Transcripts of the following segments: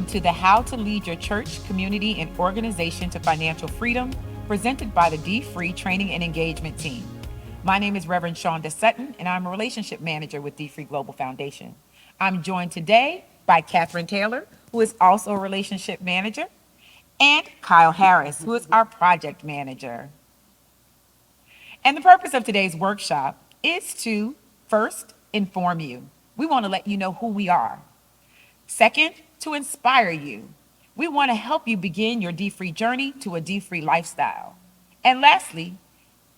to the How to Lead Your Church, Community, and Organization to Financial Freedom, presented by the DFREE Training and Engagement Team. My name is Reverend Shonda Sutton, and I'm a Relationship Manager with DFREE Global Foundation. I'm joined today by Catherine Taylor, who is also a Relationship Manager, and Kyle Harris, who is our Project Manager. And the purpose of today's workshop is to, first, inform you. We want to let you know who we are. Second, to inspire you. We want to help you begin your DFREE journey to a DFREE lifestyle. And lastly,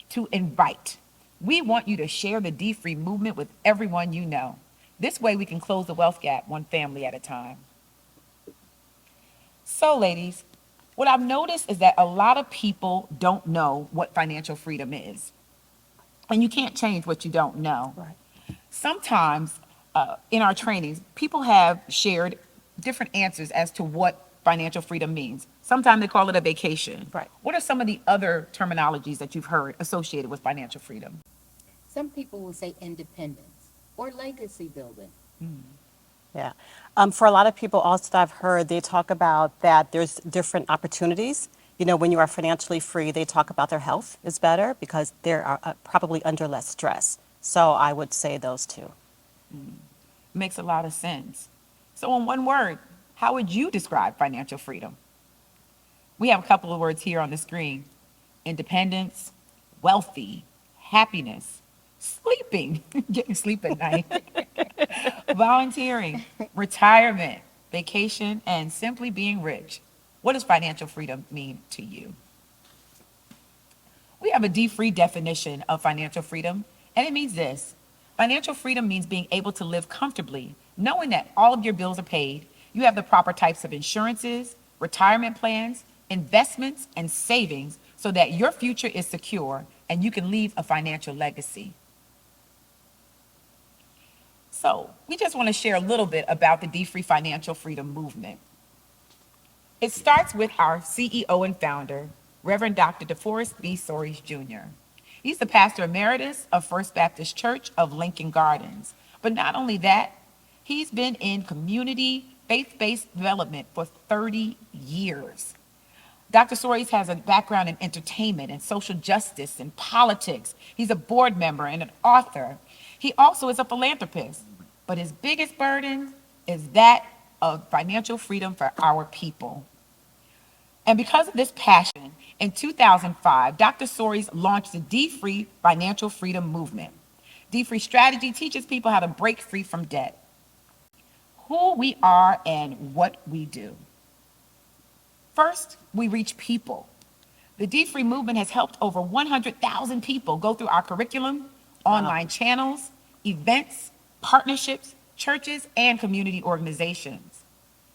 to invite. We want you to share the DFREE movement with everyone you know. This way we can close the wealth gap one family at a time. So ladies, what I've noticed is that a lot of people don't know what financial freedom is. And you can't change what you don't know. Right. Sometimes in our trainings, people have shared different answers as to what financial freedom means. Sometimes they call it a vacation. Right. What are some of the other terminologies that you've heard associated with financial freedom? Some people will say independence or legacy building. Yeah. For a lot of people also that I've heard, they talk about that there's different opportunities. You know, when you are financially free, they talk about their health is better because they're probably under less stress. So I would say those two. Makes a lot of sense. So in one word, how would you describe financial freedom? We have a couple of words here on the screen: independence, wealthy, happiness, sleeping, getting sleep at night, volunteering, retirement, vacation, and simply being rich. What does financial freedom mean to you? We have a DFREE definition of financial freedom, and it means this. Financial freedom means being able to live comfortably, knowing that all of your bills are paid, you have the proper types of insurances, retirement plans, investments, and savings so that your future is secure and you can leave a financial legacy. So we just want to share a little bit about the DFREE Financial Freedom Movement. It starts with our CEO and founder, Reverend Dr. DeForest B. Soaries Jr. He's the pastor emeritus of First Baptist Church of Lincoln Gardens. But not only that, he's been in community faith-based development for 30 years. Dr. Soaries has a background in entertainment and social justice and politics. He's a board member and an author. He also is a philanthropist, but his biggest burden is that of financial freedom for our people. And because of this passion, in 2005, Dr. Soaries launched the DFREE Financial Freedom Movement. DFREE strategy teaches people how to break free from debt, who we are, and what we do. First, we reach people. The DFREE movement has helped over 100,000 people go through our curriculum, online channels, events, partnerships, churches, and community organizations.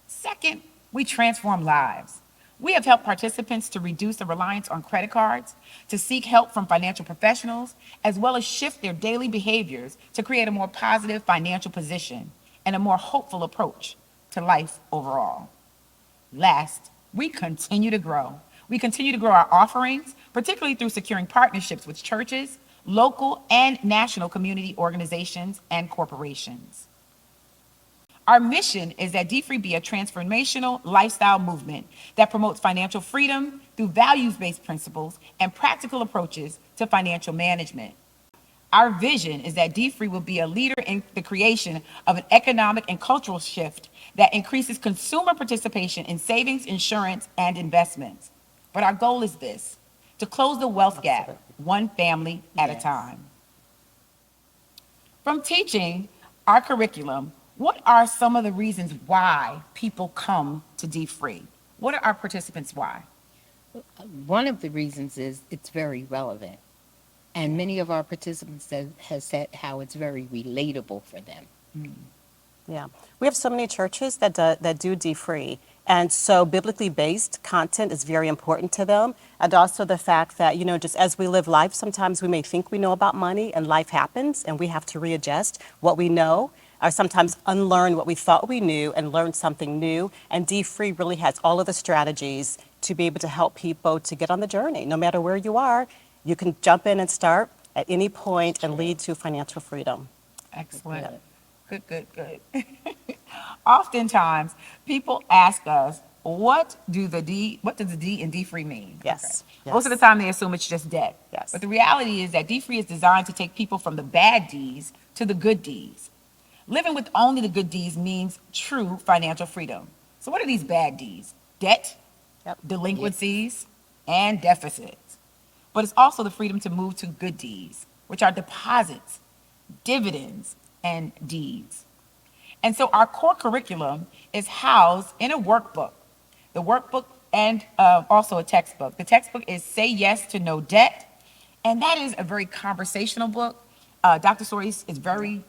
Second, we transform lives. We have helped participants to reduce the reliance on credit cards, to seek help from financial professionals, as well as shift their daily behaviors to create a more positive financial position and a more hopeful approach to life overall. Last, we continue to grow. We continue to grow our offerings, particularly through securing partnerships with churches, local and national community organizations, and corporations. Our mission is that DFREE be a transformational lifestyle movement that promotes financial freedom through values-based principles and practical approaches to financial management. Our vision is that DFREE will be a leader in the creation of an economic and cultural shift that increases consumer participation in savings, insurance, and investments. But our goal is this: to close the wealth gap, one family at a time. From teaching our curriculum, what are some of the reasons why people come to DFREE? What are our participants' why? One of the reasons is it's very relevant. And many of our participants have said how it's very relatable for them. Yeah. We have so many churches that do DFREE. And so biblically based content is very important to them. And also the fact that, you know, just as we live life, sometimes we may think we know about money and life happens and we have to readjust what we know, or sometimes unlearn what we thought we knew and learn something new. And DFREE really has all of the strategies to be able to help people to get on the journey. No matter where you are, you can jump in and start at any point and lead to financial freedom. Excellent. Yeah. Good. Oftentimes, people ask us, what does the D and D-free mean? Yes, Most of the yes. time they assume it's just debt. Yes. But the reality is that D-free is designed to take people from the bad Ds to the good Ds. Living with only the good Ds means true financial freedom. So what are these bad Ds? Debt, Yep. delinquencies, and deficits. But it's also the freedom to move to good Ds, which are deposits, dividends, and deeds. And so our core curriculum is housed in a workbook, the workbook and also a textbook. The textbook is Say Yes to No Debt, and that is a very conversational book. Dr. Soris is very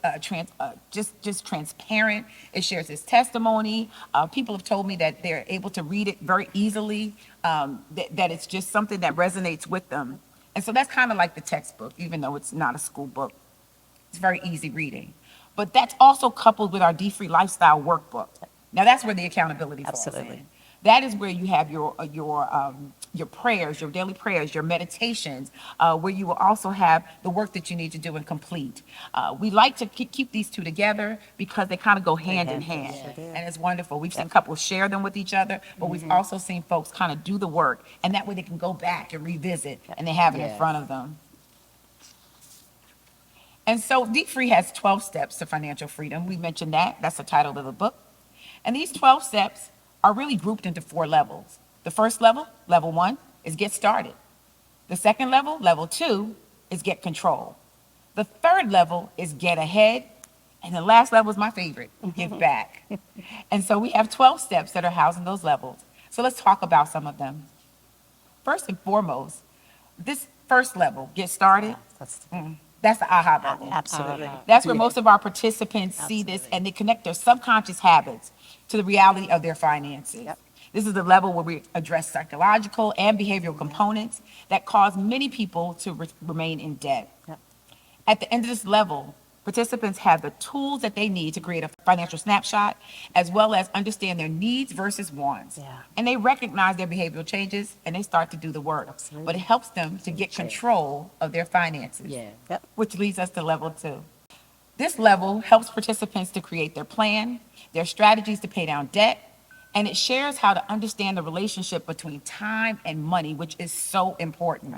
just transparent. It shares his testimony. People have told me that they're able to read it very easily, that it's just something that resonates with them. And so that's kind of like the textbook, even though it's not a school book. It's very easy reading. But that's also coupled with our D-Free Lifestyle Workbook. Now that's where the accountability falls Absolutely. in. That is where you have your prayers, your daily prayers, your meditations, where you will also have the work that you need to do and complete. We like to keep these two together because they kind of go hand in hand. Sure do. And it's wonderful. We've seen couples share them with each other, but we've also seen folks kind of do the work, and that way they can go back and revisit, and they have it in Yes. front of them. And so D-Free has 12 steps to financial freedom. We mentioned that. That's the title of the book. And these 12 steps are really grouped into 4 levels. The first level, level 1, is get started. The second level, level 2, is get control. The third level is get ahead. And the last level is my favorite, give back. And so we have 12 steps that are housed in those levels. So let's talk about some of them. First and foremost, this first level, get started, That's that's the aha button. absolutely. That's where most of our participants see this, and they connect their subconscious habits to the reality of their finances. Yep. This is the level where we address psychological and behavioral components that cause many people to remain in debt. Yep. At the end of this level, participants have the tools that they need to create a financial snapshot, as well as understand their needs versus wants. Yeah. And they recognize their behavioral changes, and they start to do the work. Absolutely. But it helps them to get control of their finances. Yeah. Yep. Which leads us to level 2. This level helps participants to create their plan, their strategies to pay down debt, and it shares how to understand the relationship between time and money, which is so important.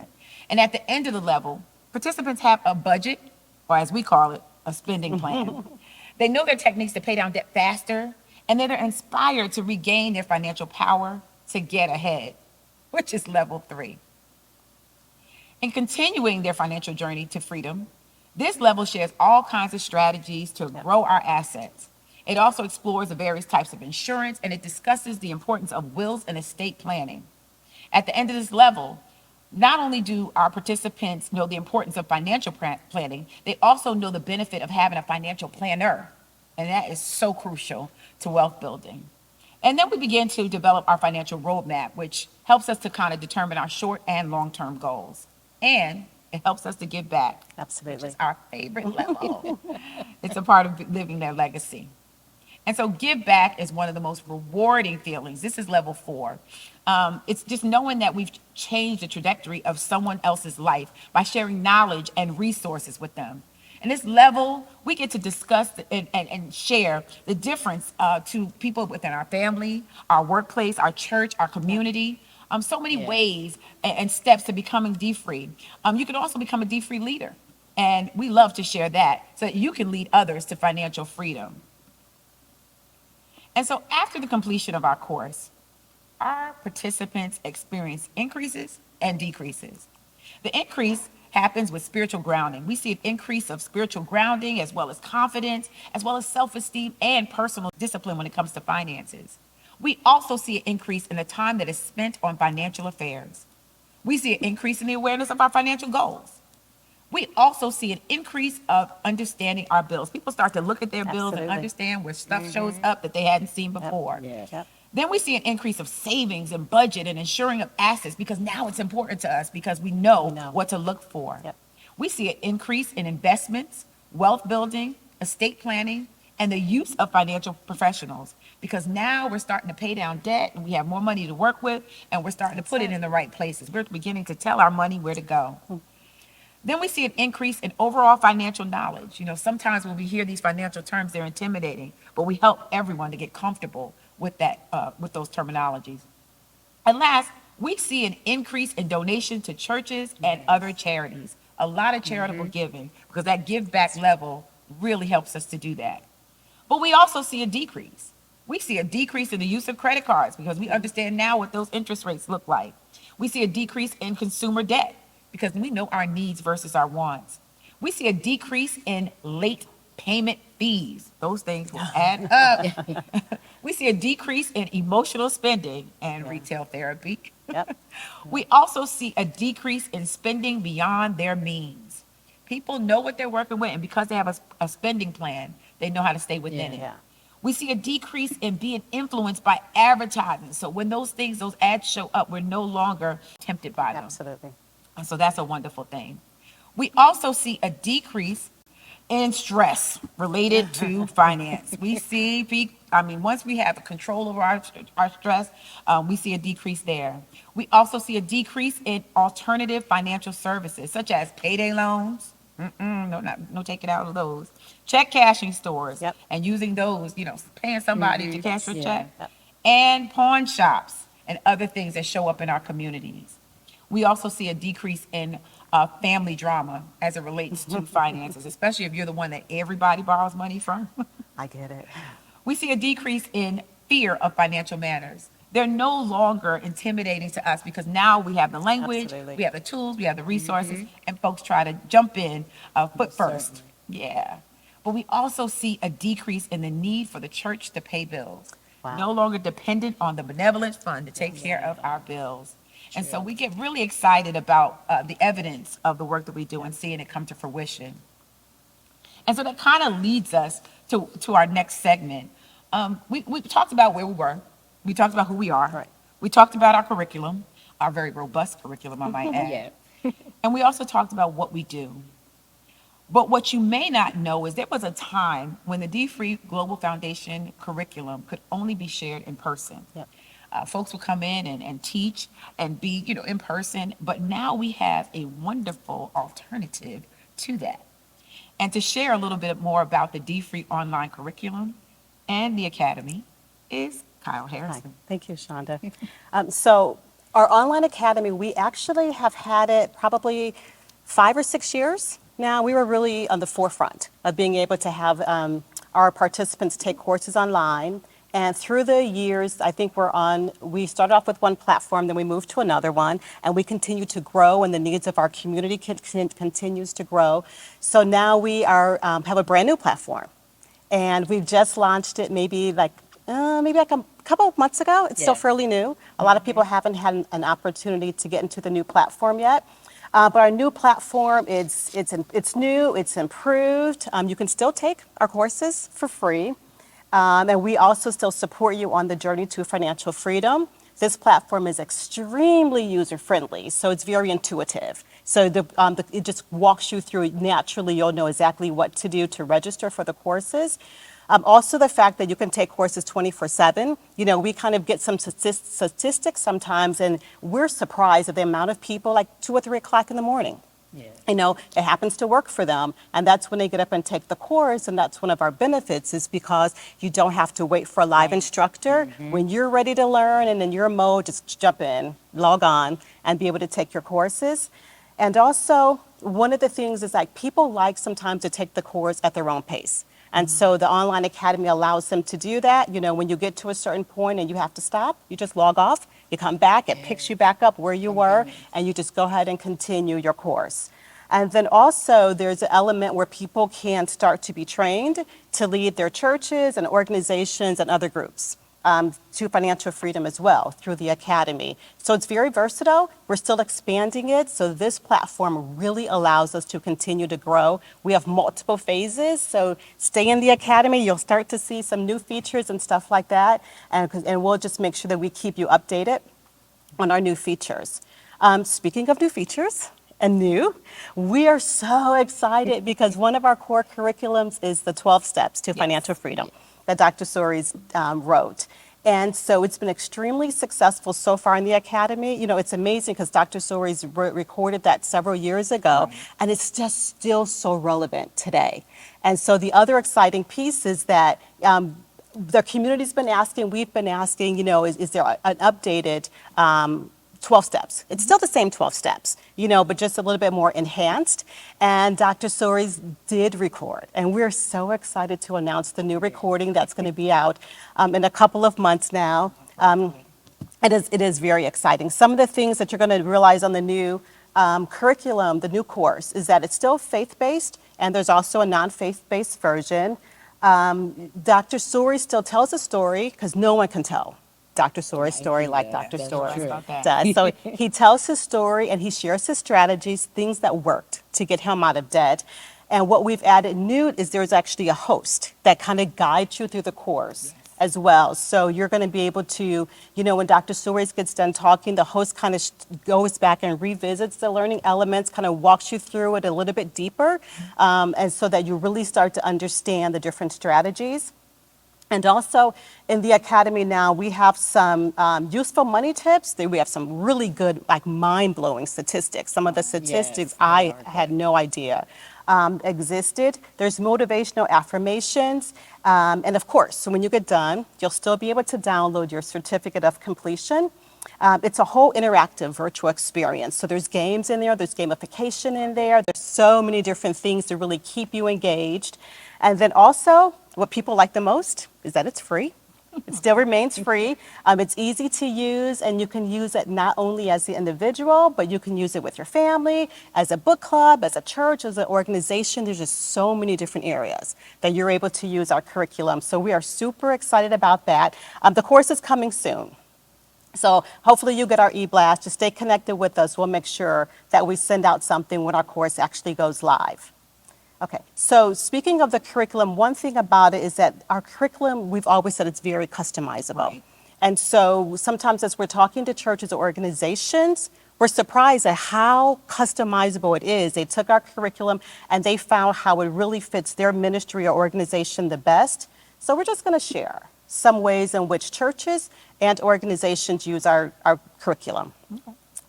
And at the end of the level, participants have a budget, or as we call it, a spending plan. They know their techniques to pay down debt faster, and then they're inspired to regain their financial power to get ahead, which is level 3. In continuing their financial journey to freedom, this level shares all kinds of strategies to grow our assets. It also explores the various types of insurance, and it discusses the importance of wills and estate planning. At the end of this level, not only do our participants know the importance of financial planning, they also know the benefit of having a financial planner, and that is so crucial to wealth building. And then we begin to develop our financial roadmap, which helps us to kind of determine our short and long-term goals. And it helps us to give back, which Absolutely. is our favorite level. It's a part of living their legacy. And so give back is one of the most rewarding feelings. This is level 4. It's just knowing that we've changed the trajectory of someone else's life by sharing knowledge and resources with them. And this level, we get to discuss and share the difference to people within our family, our workplace, our church, our community. So many ways and steps to becoming D-Free. You can also become a D-Free leader. And we love to share that so that you can lead others to financial freedom. And so after the completion of our course, our participants experience increases and decreases. The increase happens with spiritual grounding. We see an increase of spiritual grounding, as well as confidence, as well as self-esteem and personal discipline when it comes to finances. We also see an increase in the time that is spent on financial affairs. We see an increase in the awareness of our financial goals. We also see an increase of understanding our bills. People start to look at their bills and Absolutely. understand where stuff shows up that they hadn't seen before. Yeah. Yep. Then we see an increase of savings and budget and insuring of assets because now it's important to us because we know what to look for. Yep. We see an increase in investments, wealth building, estate planning, and the use of financial professionals because now we're starting to pay down debt and we have more money to work with and we're starting to put it in the right places. We're beginning to tell our money where to go. Then we see an increase in overall financial knowledge. Sometimes when we hear these financial terms, they're intimidating, but we help everyone to get comfortable with with those terminologies. And last, we see an increase in donation to churches and other charities. A lot of charitable giving, because that give back level really helps us to do that. But we also see a decrease. We see a decrease in the use of credit cards because we understand now what those interest rates look like. We see a decrease in consumer debt because we know our needs versus our wants. We see a decrease in late payment fees. Those things will add up. We see a decrease in emotional spending and retail therapy. Yep. We also see a decrease in spending beyond their means. People know what they're working with, and because they have a spending plan, they know how to stay within it. Yeah. We see a decrease in being influenced by advertising. So when those ads show up, we're no longer tempted by them. Absolutely. And so that's a wonderful thing. We also see a decrease in stress related to finance. We see, once we have control over our stress, we see a decrease there. We also see a decrease in alternative financial services, such as payday loans. No taking out of those. Check cashing stores. Yep. And using those, paying somebody to cash your Yeah. check. Yep. And pawn shops and other things that show up in our communities. We also see a decrease in family drama as it relates to finances, especially if you're the one that everybody borrows money from. I get it. We see a decrease in fear of financial matters. They're no longer intimidating to us because now we have the language, Absolutely. we have the tools, we have the resources, and folks try to jump in foot first. Certainly. Yeah. But we also see a decrease in the need for the church to pay bills. Wow. No longer dependent on the benevolent fund to take care of our bills. And so we get really excited about the evidence of the work that we do and seeing it come to fruition. And so that kind of leads us to our next segment. We talked about where we were. We talked about who we are. Right. We talked about our curriculum, our very robust curriculum, I might add. Yeah. And we also talked about what we do. But what you may not know is there was a time when the DFREE Global Foundation curriculum could only be shared in person. Yep. Folks would come in and teach and be, in person, but now we have a wonderful alternative to that. And to share a little bit more about the DFREE online curriculum and the academy is Kyle Hi. Harrison. Thank you, Shonda. So our online academy, we actually have had it probably 5 or 6 years now. We were really on the forefront of being able to have our participants take courses online. And through the years, I think we started off with one platform, then we moved to another one, and we continue to grow, and the needs of our community continues to grow. So now we have a brand new platform, and we've just launched it maybe like a couple of months ago. It's still Yeah. fairly new. A lot of people haven't had an opportunity to get into the new platform yet. But our new platform, it's new, it's improved. You can still take our courses for free. And we also still support you on the journey to financial freedom. This platform is extremely user-friendly, so it's very intuitive. So it just walks you through naturally. You'll know exactly what to do to register for the courses. Also, the fact that you can take courses 24/7. We kind of get some statistics sometimes, and we're surprised at the amount of people, like 2 or 3 o'clock in the morning. Yeah. It happens to work for them, and that's when they get up and take the course, and that's one of our benefits is because you don't have to wait for a live instructor. When you're ready to learn and in your mode, just jump in, log on, and be able to take your courses. And also, one of the things is like people like sometimes to take the course at their own pace. And so the online academy allows them to do that. When you get to a certain point and you have to stop, you just log off, you come back, it picks you back up where you were, and you just go ahead and continue your course. And then also there's an element where people can start to be trained to lead their churches and organizations and other groups to financial freedom as well through the academy. So it's very versatile. We're still expanding it. So this platform really allows us to continue to grow. We have multiple phases. So stay in the academy. You'll start to see some new features and stuff like that. And we'll just make sure that we keep you updated on our new features. Speaking of new features, and new, we are so excited because one of our core curriculums is the 12 Steps to Financial Freedom that Dr. Soares wrote. And so it's been extremely successful so far in the academy. You know, it's amazing because Dr. Sori's recorded that several years ago, Right. and it's just still so relevant today. And so the other exciting piece is that the community's been asking, we've been asking, you know, is there an updated 12 steps? It's still the same 12 steps, you know, but just a little bit more enhanced. And Dr. Sories did record, and we're so excited to announce the new recording that's going to be out in a couple of months now. It is very exciting. Some of the things that you're going to realize on the new curriculum, the new course, is that it's still faith-based, and there's also a non-faith-based version. Dr. Sori still tells a story because no one can tell Dr. Sori's I story hear like that. Dr. That's Sori true. About that. does. So he tells his story and he shares his strategies, things that worked to get him out of debt. And what we've added new is there's actually a host that kind of guides you through the course as well. So you're going to be able to, you know, when Dr. Soares gets done talking, the host kind of goes back and revisits the learning elements, kind of walks you through it a little bit deeper, and so that you really start to understand the different strategies. And also in the academy now, we have some useful money tips. We have some really good, like mind-blowing statistics. Some of the statistics Yes, I they are had good. no idea existed. There's motivational affirmations. And of course, so when you get done, you'll still be able to download your certificate of completion. It's a whole interactive virtual experience. So there's games in there, there's gamification in there, there's so many different things to really keep you engaged. And then also, what people like the most is that it's free. It still remains free. It's easy to use, and you can use it not only as the individual, but you can use it with your family, as a book club, as a church, as an organization. There's just so many different areas that you're able to use our curriculum. So we are super excited about that. The course is coming soon. So hopefully you get our e-blast. Just stay connected with us. We'll make sure that we send out something when our course actually goes live. Okay, so speaking of the curriculum, one thing about it is that our curriculum, we've always said it's very customizable. Right. And so sometimes as we're talking to churches or organizations, we're surprised at how customizable it is. They took our curriculum and they found how it really fits their ministry or organization the best. So we're just going to share some ways in which churches and organizations use our curriculum.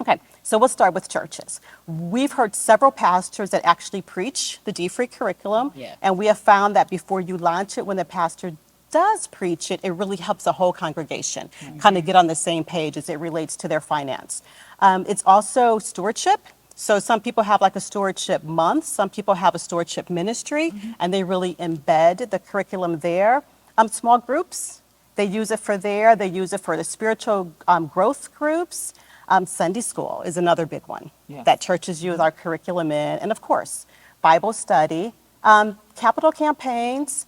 Okay, so we'll start with churches. We've heard several pastors that actually preach the DFREE curriculum, Yeah. and we have found that before you launch it, when the pastor does preach it, it really helps the whole congregation kind of get on the same page as it relates to their finance. It's also stewardship. So some people have like a stewardship month, some people have a stewardship ministry, and they really embed the curriculum there. Small groups, they use it for there, they use it for the spiritual growth groups. Sunday school is another big one Yes. that churches use our curriculum in. And of course, Bible study, capital campaigns,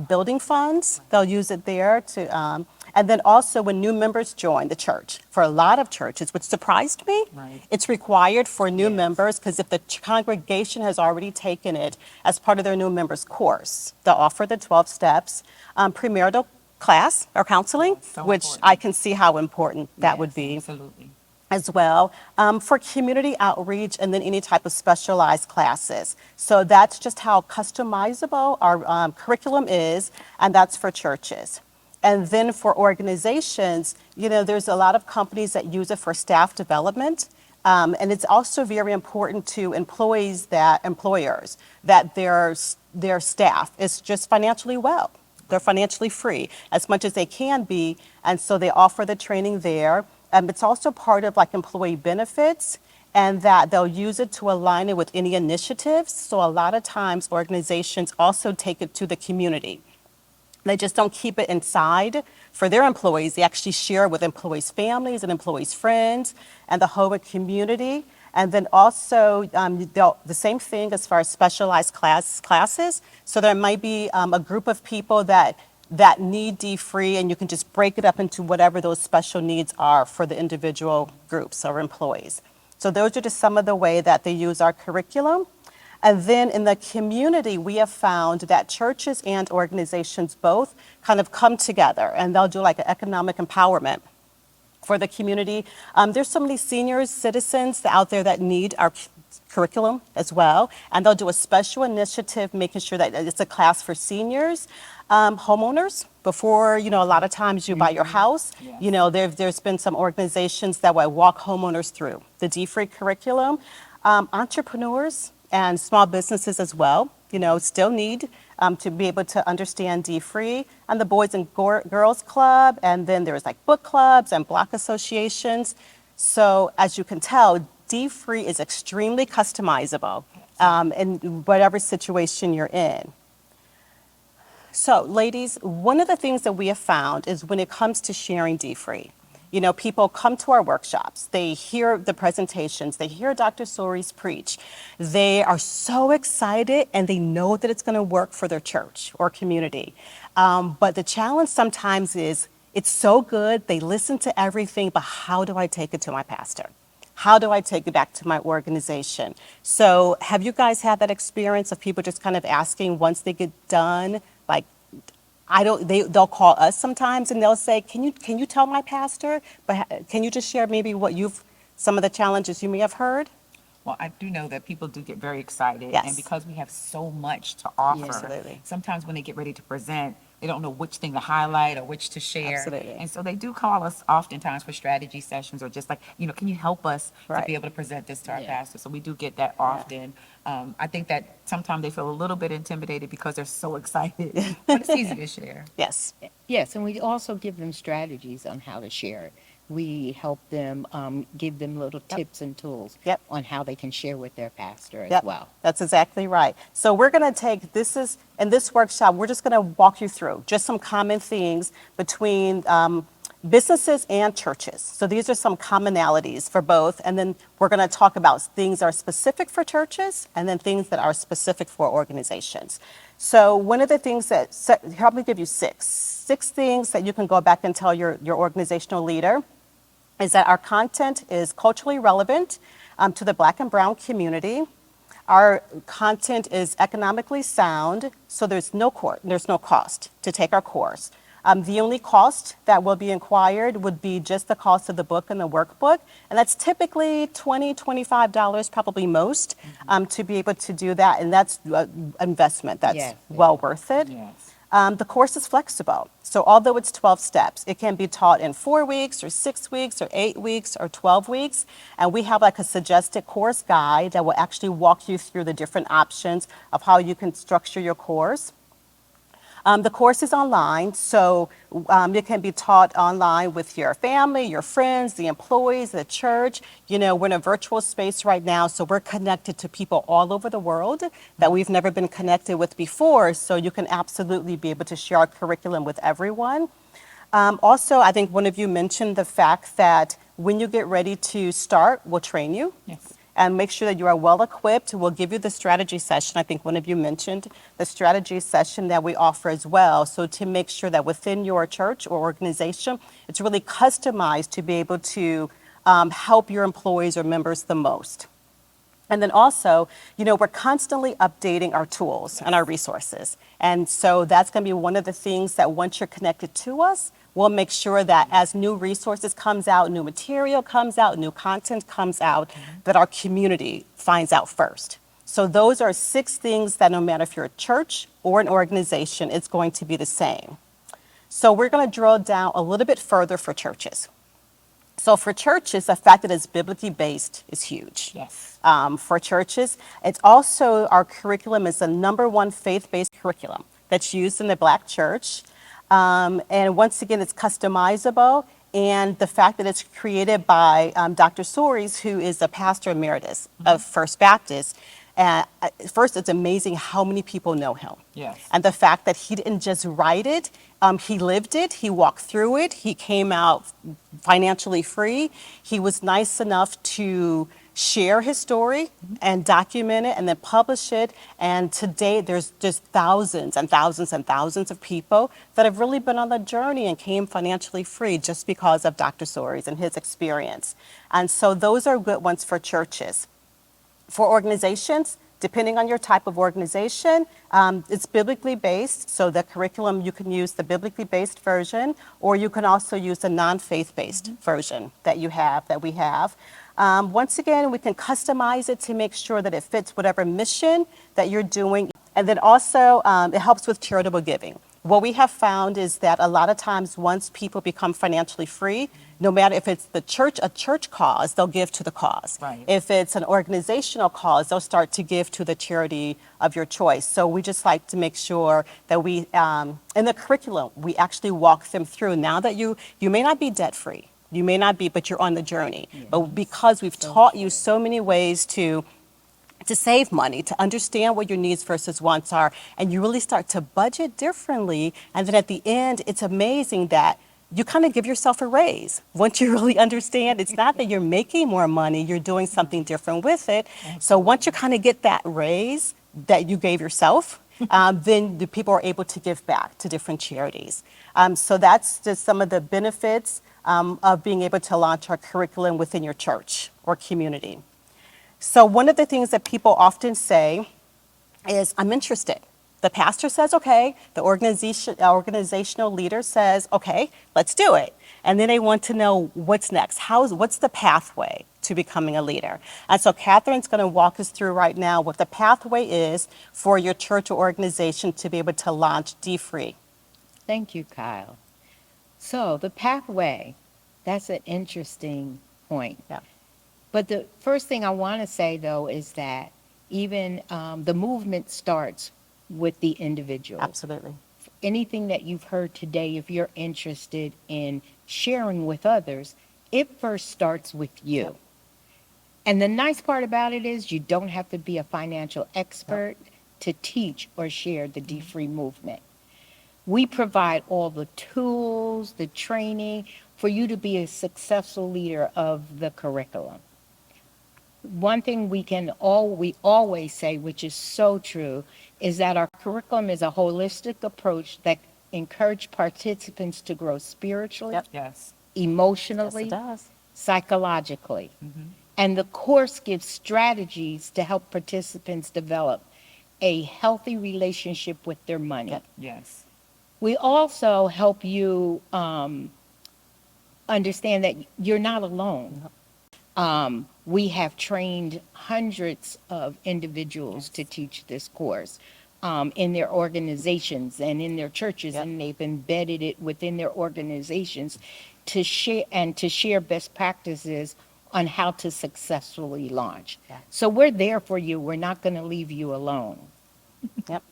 building funds, they'll use it there to, and then also when new members join the church, for a lot of churches, which surprised me, Right. it's required for new Yes. members because if the congregation has already taken it as part of their new members course, they'll offer the 12 steps, premarital class or counseling, So which important. I can see how important that would Yes, be Absolutely. as well, for community outreach and then any type of specialized classes. So that's just how customizable our curriculum is, and that's for churches. And then for organizations, you know, there's a lot of companies that use it for staff development. And it's also very important to employers that their staff is just financially well. They're financially free as much as they can be, and so they offer the training there. It's also part of like employee benefits, and that they'll use it to align it with any initiatives. So a lot of times organizations also take it to the community. They just don't keep it inside for their employees. They actually share with employees' families and employees' friends and the whole community. And then also the same thing as far as specialized classes. So there might be a group of people that need DFREE, and you can just break it up into whatever those special needs are for the individual groups or employees. So those are just some of the way that they use our curriculum. And then in the community, we have found that churches and organizations both kind of come together, and they'll do like an economic empowerment for the community. There's so many senior citizens out there that need curriculum as well. And they'll do a special initiative making sure that it's a class for seniors, homeowners. Before, a lot of times you buy your house, Yes. there's been some organizations that will walk homeowners through the DFREE curriculum. Entrepreneurs and small businesses as well, still need to be able to understand DFREE, and the Boys and Girls Club, and then there's like book clubs and block associations. So as you can tell, DFREE is extremely customizable in whatever situation you're in. So, ladies, one of the things that we have found is when it comes to sharing DFREE, people come to our workshops, they hear the presentations, they hear Dr. Sories preach, they are so excited and they know that it's going to work for their church or community. But the challenge sometimes is it's so good, they listen to everything, but how do I take it to my pastor? How do I take it back to my organization? So have you guys had that experience of people just kind of asking once they get done, like, they'll call us sometimes and they'll say, can you tell my pastor? But can you just share maybe some of the challenges you may have heard? Well, I do know that people do get very excited. Yes. And because we have so much to offer, Absolutely. sometimes when they get ready to present, they don't know which thing to highlight or which to share. Absolutely. And so they do call us oftentimes for strategy sessions or just like, can you help us to Right. be able to present this to our Yeah. pastor? So we do get that often. I think that sometimes they feel a little bit intimidated because they're so excited, but it's easy to share. Yes. Yes, and we also give them strategies on how to share it. We help them, give them little tips and tools Yep. on how they can share with their pastor as Yep, well. that's exactly right. So we're going to in this workshop, we're just going to walk you through just some common things between businesses and churches. So these are some commonalities for both. And then we're going to talk about things that are specific for churches and then things that are specific for organizations. So one of the things here, I'm going to give you six things that you can go back and tell your organizational leader is that our content is culturally relevant to the Black and Brown community. Our content is economically sound, so there's no cost to take our course. The only cost that will be inquired would be just the cost of the book and the workbook, and that's typically $20, $25, probably most, to be able to do that, and that's investment that's Yes. well worth it. Yes. The course is flexible. So although it's 12 steps, it can be taught in 4 weeks or 6 weeks or 8 weeks or 12 weeks. And we have like a suggested course guide that will actually walk you through the different options of how you can structure your course. The course is online, so it can be taught online with your family, your friends, the employees, the church. We're in a virtual space right now, so we're connected to people all over the world that we've never been connected with before, so you can absolutely be able to share our curriculum with everyone. Also, I think one of you mentioned the fact that when you get ready to start, we'll train you. Yes. And make sure that you are well equipped. We'll give you the strategy session. I think one of you mentioned the strategy session that we offer as well. So to make sure that within your church or organization, it's really customized to be able to help your employees or members the most. And then also, we're constantly updating our tools and our resources. And so that's going to be one of the things that once you're connected to us, we'll make sure that as new resources comes out, new material comes out, new content comes out, that our community finds out first. So those are 6 things that no matter if you're a church or an organization, it's going to be the same. So we're going to drill down a little bit further for churches. So for churches, the fact that it's biblically based is huge. Yes. For churches, it's also, our curriculum is the #1 faith-based curriculum that's used in the Black church. And once again, it's customizable. And the fact that it's created by Dr. Sories, who is the pastor emeritus of First Baptist. First, it's amazing how many people know him. Yes. And the fact that he didn't just write it, he lived it, he walked through it, he came out financially free. He was nice enough to share his story and document it and then publish it. And today there's just thousands and thousands and thousands of people that have really been on the journey and came financially free just because of Dr. Sories and his experience. And so those are good ones for churches. For organizations, depending on your type of organization, it's biblically based. So the curriculum, you can use the biblically based version, or you can also use the non-faith based version that we have. Once again, we can customize it to make sure that it fits whatever mission that you're doing. And then also, it helps with charitable giving. What we have found is that a lot of times once people become financially free, no matter if it's a church cause, they'll give to the cause. Right. If it's an organizational cause, they'll start to give to the charity of your choice. So we just like to make sure that we, in the curriculum, we actually walk them through. Now that you may not be debt free, you may not be, but you're on the journey. But because we've taught you so many ways to save money, to understand what your needs versus wants are, and you really start to budget differently. And then at the end, it's amazing that you kind of give yourself a raise. Once you really understand, it's not that you're making more money, you're doing something different with it. So once you kind of get that raise that you gave yourself, then the people are able to give back to different charities. So that's just some of the benefits of being able to launch our curriculum within your church or community. So one of the things that people often say is, I'm interested. The pastor says, okay. The organizational leader says, okay, let's do it. And then they want to know what's next. What's the pathway to becoming a leader? And so Catherine's going to walk us through right now what the pathway is for your church or organization to be able to launch DFREE. Thank you, Kyle. So the pathway, that's an interesting point. Yeah. But the first thing I want to say, though, is that even the movement starts with the individual. Absolutely. Anything that you've heard today, if you're interested in sharing with others, it first starts with you. Yep. And the nice part about it is you don't have to be a financial expert to teach or share the DFREE movement. We provide all the tools, the training for you to be a successful leader of the curriculum. One thing we always say, which is so true, is that our curriculum is a holistic approach that encourages participants to grow spiritually, Yep. Yes. emotionally, Yes, it does. psychologically. And the course gives strategies to help participants develop a healthy relationship with their money. Yep. Yes. We also help you understand that you're not alone. We have trained hundreds of individuals to teach this course in their organizations and in their churches, Yep. and they've embedded it within their organizations to share best practices on how to successfully launch. Yeah. So we're there for you. We're not going to leave you alone. Yep.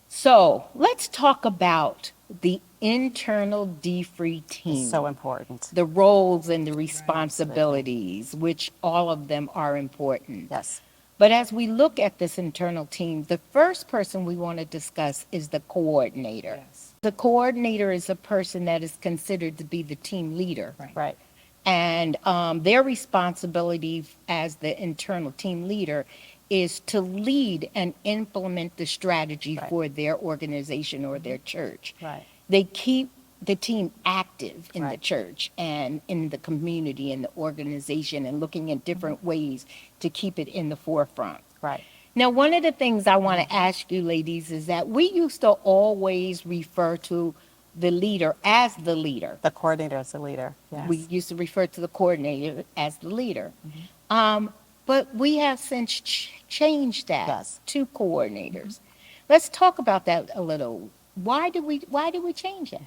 So let's talk about the internal DFREE team. It's so important. The roles and the responsibilities, which all of them are important. Yes. But as we look at this internal team, the first person we want to discuss is the coordinator. Yes. The coordinator is a person that is considered to be the team leader. Right. Right. And their responsibility as the internal team leader is to lead and implement the strategy Right. for their organization or their church. Right. They keep the team active in the Right. church and in the community and the organization and looking at different ways to keep it in the forefront. Right. Now, one of the things I want to ask you ladies is that we used to always refer to the leader as the leader. The coordinator is the leader. Yes. We used to refer to the coordinator as the leader. But we have since changed that Yes. to coordinators. Let's talk about that a little. Why did we change that?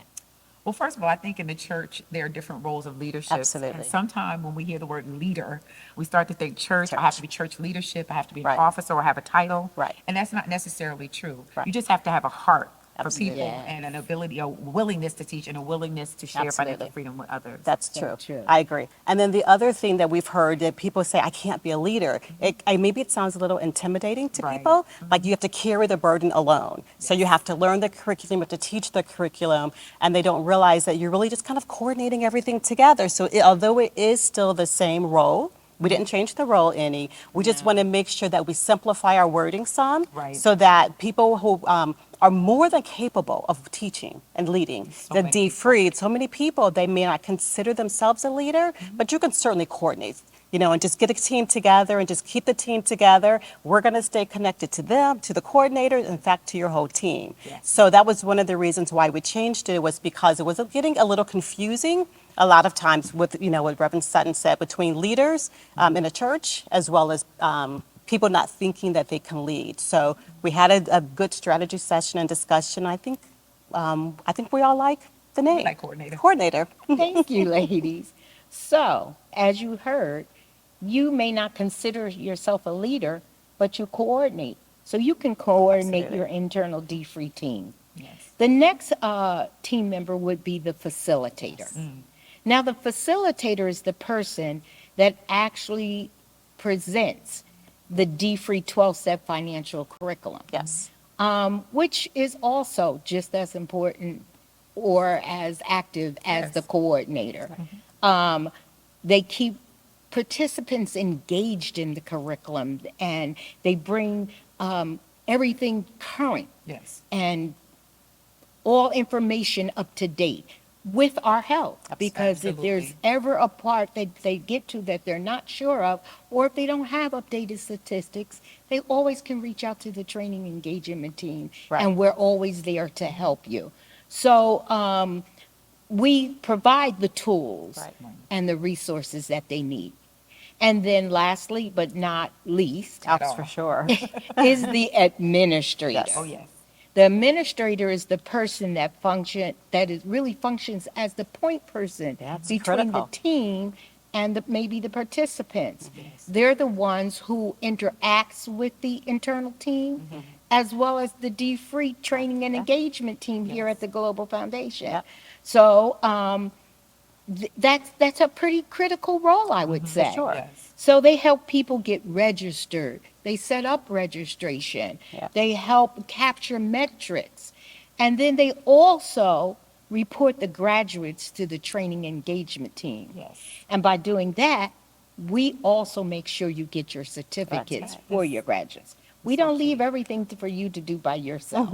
Well, first of all, I think in the church, there are different roles of leadership. Absolutely. And sometimes when we hear the word leader, we start to think church, I have Church. to be church leadership, I have to be Right. an officer or have a title. Right. And that's not necessarily true. Right. You just have to have a heart for Absolutely. people Yes. and an ability, a willingness to teach and a willingness to share financial Absolutely. freedom with others. That's So true. true. I agree. And then the other thing that we've heard that people say, I can't be a leader. Maybe it sounds a little intimidating to Right. people. Like you have to carry the burden alone. So you have to learn the curriculum, you have to teach the curriculum, and they don't realize that you're really just kind of coordinating everything together. So although it is still the same role, we didn't change the role any. We just want to make sure that we simplify our wording some, Right. so that people who are more than capable of teaching and leading So the many people. DFREE. So many people, they may not consider themselves a leader, but you can certainly coordinate, and just get a team together and just keep the team together. We're going to stay connected to them, to the coordinator, in fact, to your whole team. Yes. So that was one of the reasons why we changed it, was because it was getting a little confusing a lot of times with, what Reverend Sutton said, between leaders in a church as well as people not thinking that they can lead. So we had a good strategy session and discussion. I think we all like the name. like coordinator. Coordinator. Thank you, ladies. So, as you heard, you may not consider yourself a leader, but you coordinate. So you can coordinate Absolutely. your internal DFREE team. Yes. The next team member would be the facilitator. Now, the facilitator is the person that actually presents the DFREE 12-step financial curriculum. Yes. Which is also just as important or as active as the Yes. coordinator. They keep participants engaged in the curriculum, and they bring everything current Yes. and all information up to date with our help. Because if there's Absolutely. ever a part that they get to that they're not sure of, or if they don't have updated statistics, they always can reach out to the training engagement team, Right. and we're always there to help you. So we provide the tools Right. and the resources that they need. And then lastly, but not least, Helps all. for sure. is the administrator. Yes. Oh, yes. The administrator is the person that really functions as the point person That's between critical. the team and maybe the participants. Yes. They're the ones who interacts with the internal team as well as the DFREE training and Yeah. engagement team here Yes. at the Global Foundation. Yep. So that's a pretty critical role, I would For say. sure. Yes. So they help people get registered. They set up registration. Yeah. They help capture metrics. And then they also report the graduates to the training engagement team. Yes. And by doing that, we also make sure you get your certificates right. for your graduates. We So don't leave key. everything for you to do by yourself.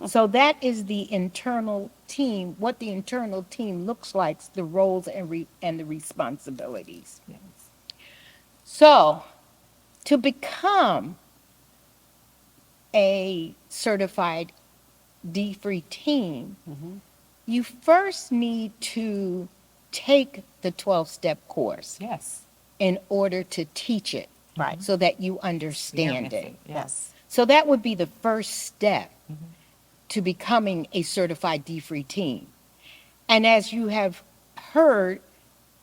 So that is the internal team, what the internal team looks like, the roles and the responsibilities. Yes. So, to become a certified DFREE team, you first need to take the 12-step course Yes. in order to teach it Right. so that you understand Experience it. Yes. So that would be the first step to becoming a certified DFREE team. And as you have heard,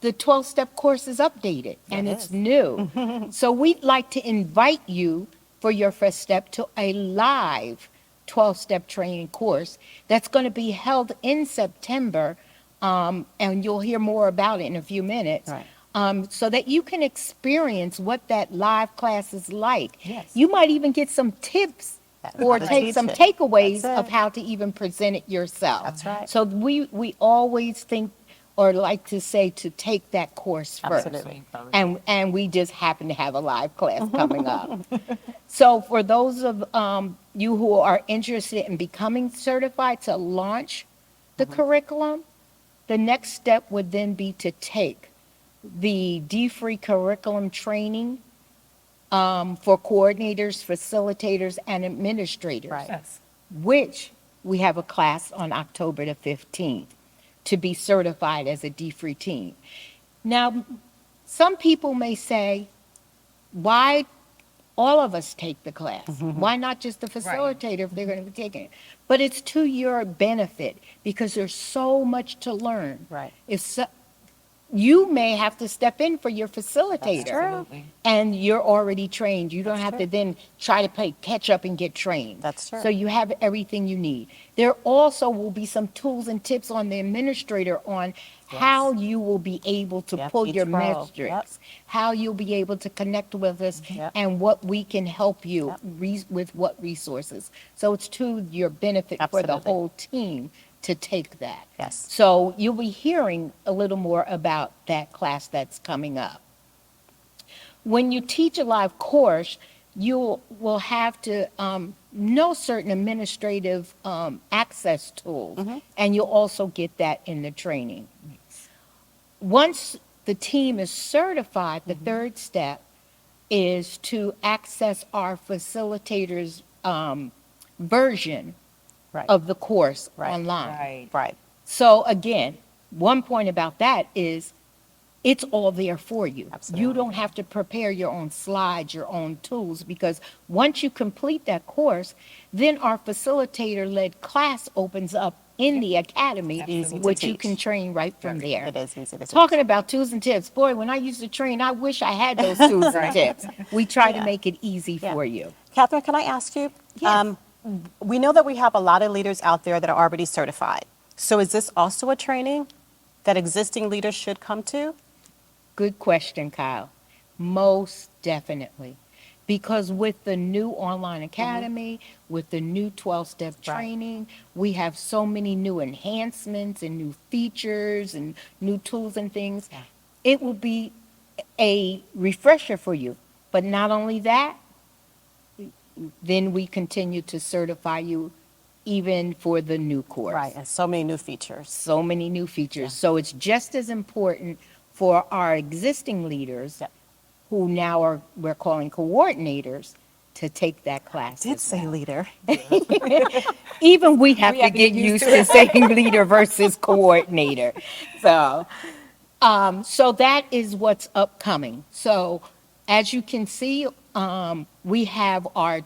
the 12-step course is updated and It it's is. new. So we'd like to invite you for your first step to a live 12-step training course that's going to be held in September, and you'll hear more about it in a few minutes. Right. So that you can experience what that live class is like. Yes. You might even get some tips or How to take teach some it. takeaways That's of it. how to even present it yourself. That's right. So we always think or like to say to take that course first. Absolutely. And we just happen to have a live class coming up. So for those of you who are interested in becoming certified to launch the curriculum, the next step would then be to take the DFREE curriculum training for coordinators, facilitators, and administrators, Right. Yes. which we have a class on October the 15th to be certified as a DFREE team. Now, some people may say, why all of us take the class? Why not just the facilitator if they're going to be taking it? But it's to your benefit because there's so much to learn. Right. You may have to step in for your facilitator. true. Absolutely. And you're already trained. You don't That's have true. to then try to play catch up and get trained. That's true. So you have everything you need. There also will be some tools and tips on the administrator on how you will be able to Yep, pull each your role. metrics, Yep. how you'll be able to connect with us, Yep. and what we can help you Yep. with what resources. So it's to your benefit for the Absolutely. whole team to take that. Yes. So you'll be hearing a little more about that class that's coming up. When you teach a live course, you will have to know certain administrative access tools, and you'll also get that in the training. Once the team is certified, the third step is to access our facilitators' version Right. of the course Right. online. Right. Right. So again, one point about that is it's all there for you. Absolutely. You don't have to prepare your own slides, your own tools, because once you complete that course, then our facilitator-led class opens up in the academy, Easy to which you teach. can train right from there. It is easy to teach. Talking about tools and tips, boy, when I used to train, I wish I had those tools and tips. We try to Yeah. make it easy Yeah. for you. Catherine, can I ask you? Yes. We know that we have a lot of leaders out there that are already certified. So is this also a training that existing leaders should come to? Good question, Kyle. Most definitely. Because with the new online academy, with the new 12-step Right. training, we have so many new enhancements and new features and new tools and things. Yeah. It will be a refresher for you. But not only that, then we continue to certify you even for the new course. Right, and so many new features. So many new features. Yeah. So it's just as important for our existing leaders, Yep. who now we're calling coordinators, to take that class. Did as say well. leader. Even we have We to have to get get used used to to it. saying leader versus coordinator. So that is what's upcoming. So as you can see, we have our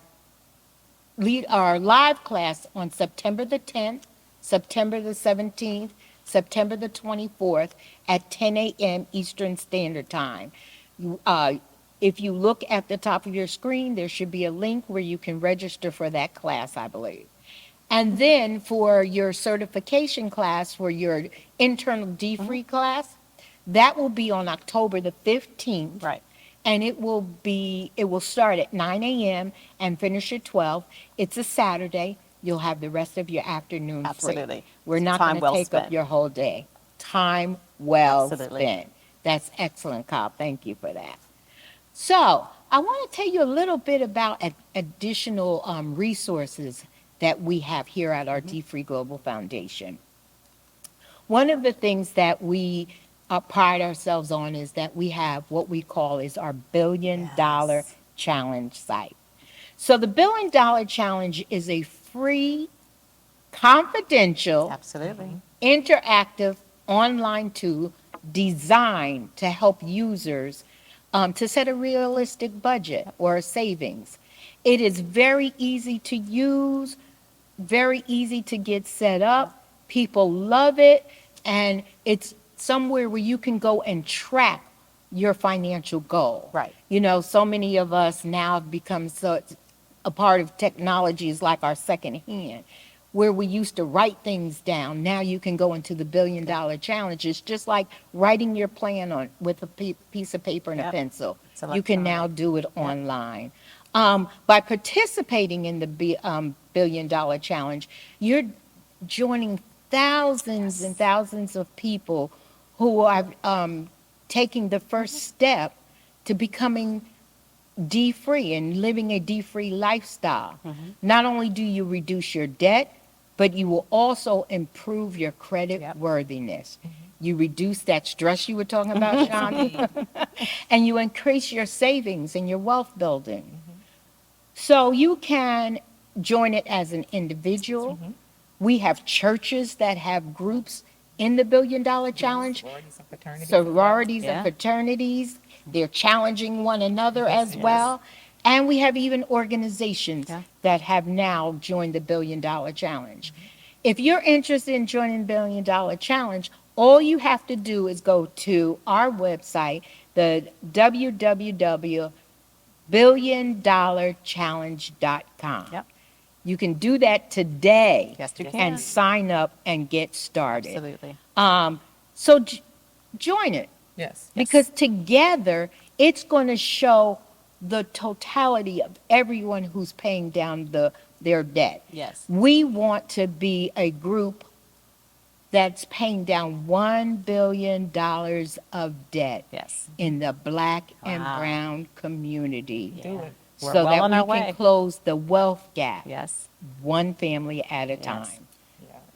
live class on September the 10th, September the 17th, September the 24th at 10 a.m. Eastern Standard Time. If you look at the top of your screen, there should be a link where you can register for that class, I believe. And then for your certification class, for your internal DFREE class, that will be on October the 15th. Right. And it will start at 9 a.m. and finish at 12. It's a Saturday. You'll have the rest of your afternoon free. Absolutely. We're not Time going to well take up spent. your whole day. Time well Absolutely. spent. That's excellent, Kyle. Thank you for that. So I want to tell you a little bit about additional resources that we have here at our DFREE Global Foundation. One of the things that we pride ourselves on is that we have what we call is our $1 billion challenge site. So the $1 billion challenge is a free, confidential, Absolutely. interactive online tool designed to help users to set a realistic budget or a savings. It is very easy to use, very easy to get set up. People love it, and it's somewhere where you can go and track your financial goal. Right. You know, so many of us now have become a part of technology is like our second hand. Where we used to write things down, now you can go into the $1 billion challenge. It's just like writing your plan with a piece of paper and a Yep. pencil. It's You can now electronic. do it online. By participating in the $1 billion challenge, you're joining thousands and thousands of people who are taking the first step to becoming DFREE and living a DFREE lifestyle. Not only do you reduce your debt, but you will also improve your credit Yep. worthiness. You reduce that stress you were talking about, Shonda, and you increase your savings and your wealth building. So you can join it as an individual. We have churches that have groups in the $1 billion challenge, Sororities and fraternities. sororities Yeah. and fraternities. They're challenging one another as well. And we have even organizations Yeah. that have now joined the $1 billion challenge. If you're interested in joining the $1 billion challenge, all you have to do is go to our website, the www.billiondollarchallenge.com. Yep. You can do that today. Yes, you can. And sign up and get started. Absolutely. So join it. Yes. Because together, it's going to show the totality of everyone who's paying down their debt. Yes. We want to be a group that's paying down $1 billion of debt Yes. in the Black and Wow. brown community. Do it. We're So well that on we our can way. close the wealth gap, Yes. one family at a Yes. time.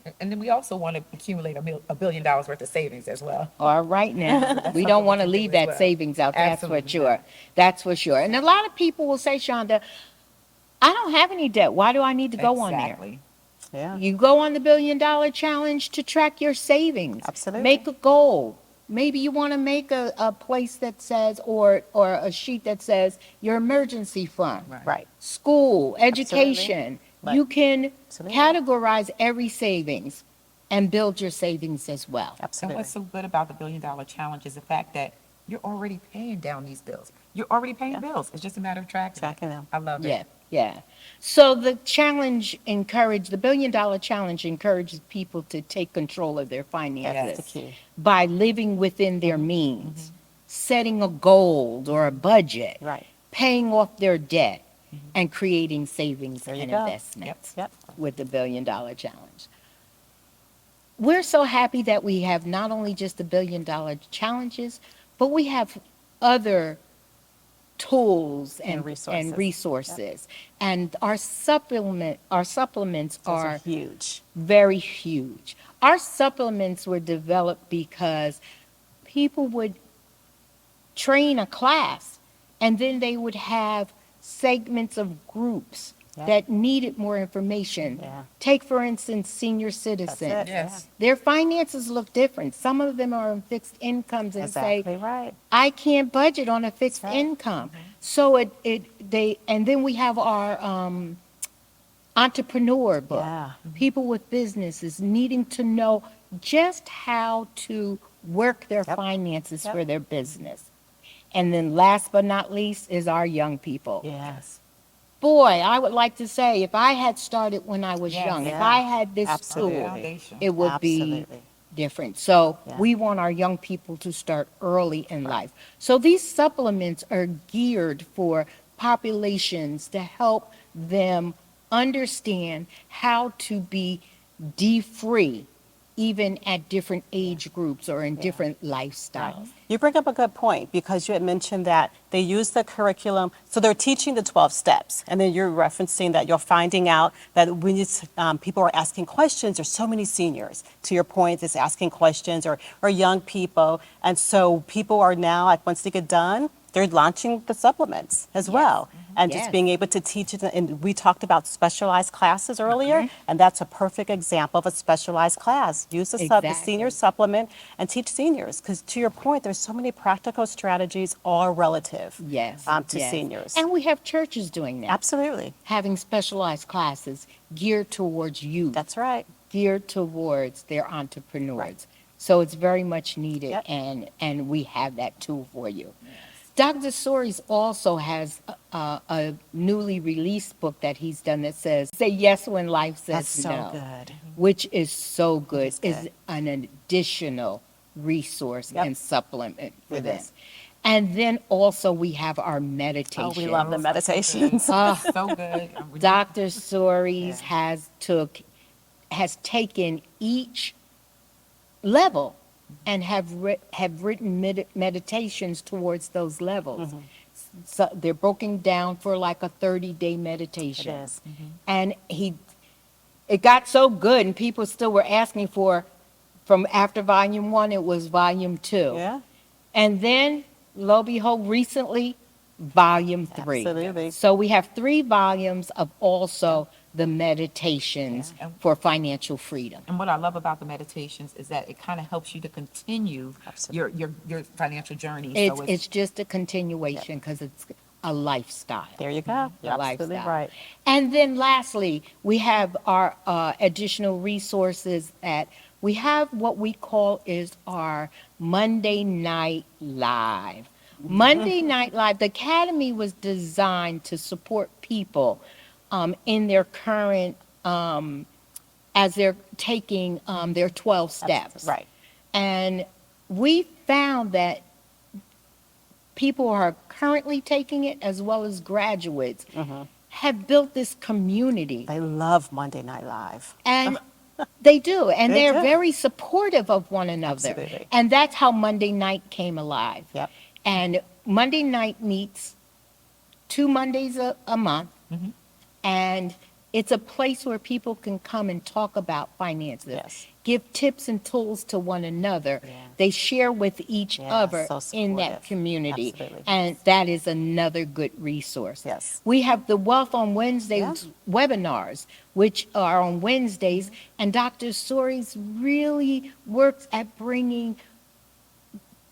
Yeah. And then we also want to accumulate $1 billion worth of savings as well. All right now, we something don't want we to can do leave as that well. savings out, that's for Absolutely sure. not. That's for sure. And a lot of people will say, Shonda, I don't have any debt. Why do I need to go on there? Exactly. Yeah. You go on the $1 billion challenge to track your savings. Absolutely. Make a goal. Maybe you want to make a place that says, or a sheet that says your emergency fund, Right. school, education. Right. You can Absolutely. categorize every savings and build your savings as well. And Absolutely. what's so good about the $1 billion challenge is the fact that you're already paying down these bills. You're already paying Yeah. bills. It's just a matter of tracking it. Tracking them. I love Yeah, it. yeah. So the $1 billion challenge encourages people to take control of their That's finances the key. by living within their means, setting a goal or a budget, Right. paying off their debt, and creating savings There you and go. investments Yep. with the $1 billion challenge. We're so happy that we have not only just the $1 billion challenges, but we have other tools And and resources. and resources. And our supplements Those are are huge. very huge. Our supplements were developed because people would train a class and then they would have segments of groups Yeah. that needed more information. Yeah. Take, for instance, senior That's citizens. it. Yes. Their finances look different. Some of them are on fixed incomes Yeah. and say, Exactly right. I can't budget on a fixed That's right. income. So and then we have our entrepreneur book. Yeah. People with businesses needing to know just how to work their Yep. finances Yep. for their business. And then last but not least is our young people. Yes. Boy, I would like to say if I had started when I was Yes. young, if Yeah. I had this Absolutely. tool, Foundation. it would be Absolutely. different. So Yeah. we want our young people to start early in life. So these supplements are geared for populations to help them understand how to be DFREE, even at different age groups or in different lifestyles. You bring up a good point because you had mentioned that they use the curriculum, so they're teaching the 12 steps, and then you're referencing that you're finding out that when people are asking questions, there's so many seniors, to your point, that's asking questions, or young people, and so people are now, like once they get done, they're launching the supplements as well, and just Yes. being able to teach it. And we talked about specialized classes earlier, and that's a perfect example of a specialized class. Use the Exactly. senior supplement and teach seniors, because to your point, there's so many practical strategies, all relative Yes. to yes. seniors. And we have churches doing that, Absolutely. having specialized classes geared towards youth, That's right. geared towards their entrepreneurs. Right. So it's very much needed, Yep. and we have that tool for you. Dr. Soares also has a newly released book that he's done that says, Say Yes When Life Says That's so No, good. which is so good. is good. Is an additional resource Yep. and supplement for It this. is. And then also we have our Oh, meditation. we love the meditations. So good. Dr. Soares has taken each level and have written meditations towards those levels. So they're broken down for like a 30-day It meditation. is. And it got so good, and people still were asking from after volume 1, it was volume 2. Yeah. And then, lo and behold, recently, volume 3. Absolutely. So we have 3 volumes of also the meditations Yeah. for financial freedom. And what I love about the meditations is that it kind of helps you to continue your financial journey. It's just a continuation because it's a lifestyle. There you go. You're A absolutely lifestyle. right. And then lastly, we have our additional resources that we have what we call is our Monday Night Live. Monday Night Live, the Academy was designed to support people in their current, as they're taking their 12 steps. Right. And we found that people who are currently taking it, as well as graduates, have built this community. They love Monday Night Live. And they do. And They they're do. very supportive of one another. Absolutely. And that's how Monday night came alive. Yep. And Monday night meets 2 Mondays a month. And It's a place where people can come and talk about finances, Yes. give tips and tools to one another. Yeah. They share with each Yeah, other so in that supportive. community. Absolutely. And that is another good resource. Yes. We have the Wealth on Yeah. Wednesdays webinars, which are on Wednesdays. And Dr. Sories really works at bringing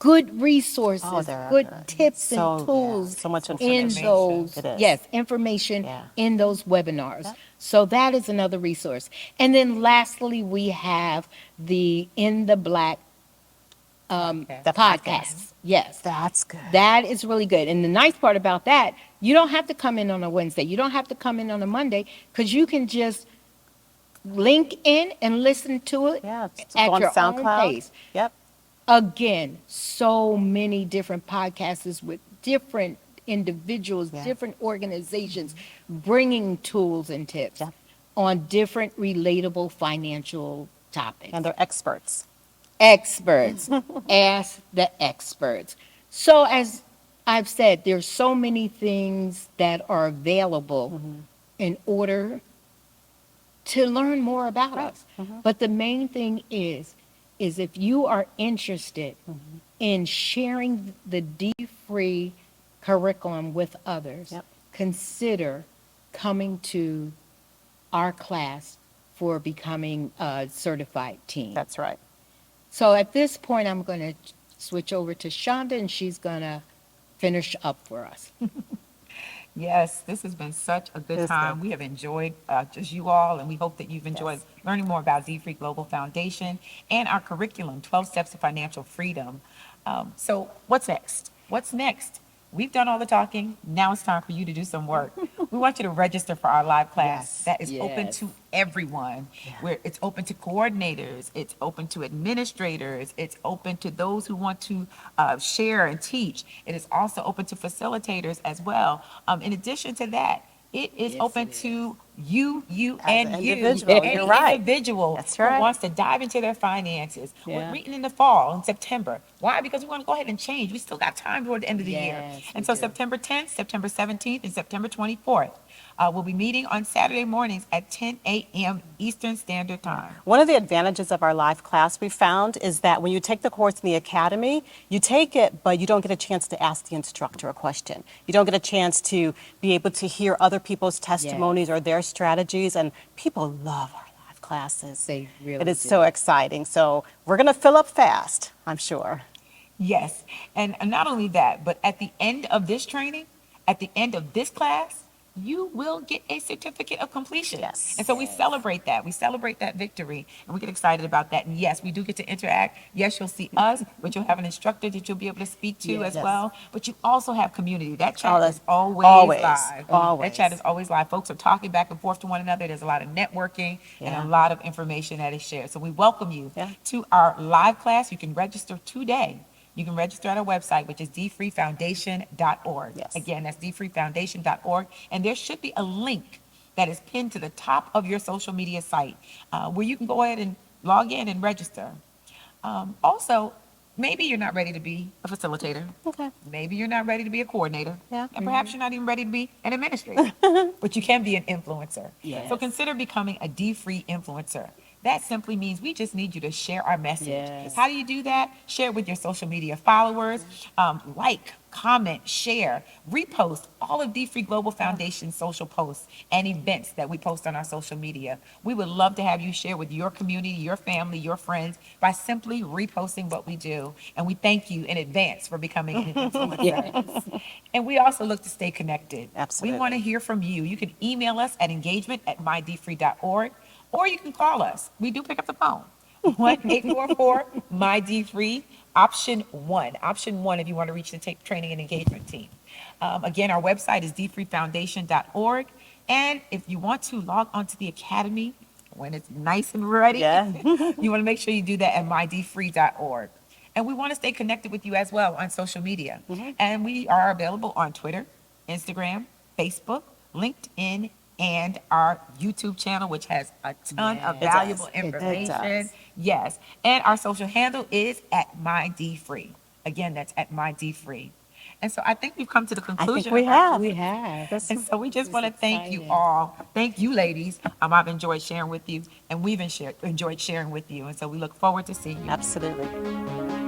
good Oh, resources, they're good good. tips and So, yeah, tools so much in information. Information. those, It is. yes, information Yeah. in those webinars. Yep. So that is another resource. And then lastly, we have the In the Black The podcast. podcasts. Yes. That's good. That is really good. And the nice part about that, you don't have to come in on a Wednesday. You don't have to come in on a Monday because you can just link in and listen to it Yeah. Just at go on your own SoundCloud. pace. Yep. Again, so many different podcasts with different individuals, Yeah. different organizations bringing tools and tips Yeah. on different relatable financial topics. And they're experts. Experts. Ask the experts. So, as I've said, there's so many things that are available in order to learn more about Right. us. But the main thing is if you are interested in sharing the D-free curriculum with others, Yep. consider coming to our class for becoming a certified team. That's right. So at this point, I'm going to switch over to Shonda, and she's going to finish up for us. Yes, this has been such a good It's time. good. We have enjoyed just you all, and we hope that you've enjoyed Yes. learning more about DFREE Global Foundation and our curriculum, 12 Steps to Financial Freedom. So what's next? What's next? We've done all the talking. Now it's time for you to do some work. We want you to register for our live class. Yes, That is open yes. to everyone. Where it's open to coordinators, it's open to administrators, it's open to those who want to share and teach. It is also open to facilitators as well. In addition to that, it is Yes, open it is. to you As an and you, individual, any you're right. individual That's who right. wants to dive into their finances. We're Yeah. meeting in the fall, in September. Why? Because we want to go ahead and change. We still got time toward the end of the year. Yes, And we so do. September 10th, September 17th, and September 24th, we'll be meeting on Saturday mornings at 10 a.m. Eastern Standard Time. One of the advantages of our live class we found is that when you take the course in the academy, you take it, but you don't get a chance to ask the instructor a question. You don't get a chance to be able to hear other people's testimonies or their strategies, and people love our live classes. They really It is do. so exciting. So we're going to fill up fast, I'm sure. Yes, and not only that, but at the end of this training, at the end of this class, you will get a certificate of completion. Yes. And so we celebrate that. We celebrate that victory, and we get excited about that. And yes, we do get to interact. Yes, you'll see us, but you'll have an instructor that you'll be able to speak to as Yes. well. But you also have community. That chat Oh, that's is always, always, live. always. That chat is always live. Folks are talking back and forth to one another. There's a lot of networking Yeah. and a lot of information that is shared. So we welcome you Yeah. to our live class. You can register today. You can register at our website, which is dfreefoundation.org. Yes. Again, that's dfreefoundation.org. And there should be a link that is pinned to the top of your social media site where you can go ahead and log in and register. Also, maybe you're not ready to be a facilitator. Okay. Maybe you're not ready to be a coordinator. Yeah. And perhaps you're not even ready to be an administrator. But you can be an influencer. Yes. So consider becoming a D-free influencer. That simply means we just need you to share our message. Yes. How do you do that? Share it with your social media followers. Like, comment, share, repost all of D-Free Global Foundation's social posts and events that we post on our social media. We would love to have you share with your community, your family, your friends by simply reposting what we do. And we thank you in advance for becoming an influencer. And we also look to stay connected. Absolutely. We want to hear from you. You can email us at engagement@mydfree.org, or you can call us. We do pick up the phone. 1-844-MY-D-FREE, option 1. Option 1 if you want to reach the training and engagement team. Again, our website is dfreefoundation.org. And if you want to log onto the academy when it's nice and ready, Yeah. you want to make sure you do that at mydfree.org. And we want to stay connected with you as well on social media. And we are available on Twitter, Instagram, Facebook, LinkedIn, and our YouTube channel, which has a ton of Yes. valuable It does. information. It does. Yes. And our social handle is at MyDFree. Again, that's at MyDFree. And so I think we've come to the I conclusion. think we of our- have. We have. And so we just It's want to thank you exciting. all. Thank you, ladies. I've enjoyed sharing with you, and we've enjoyed sharing with you. And so we look forward to seeing you. Absolutely.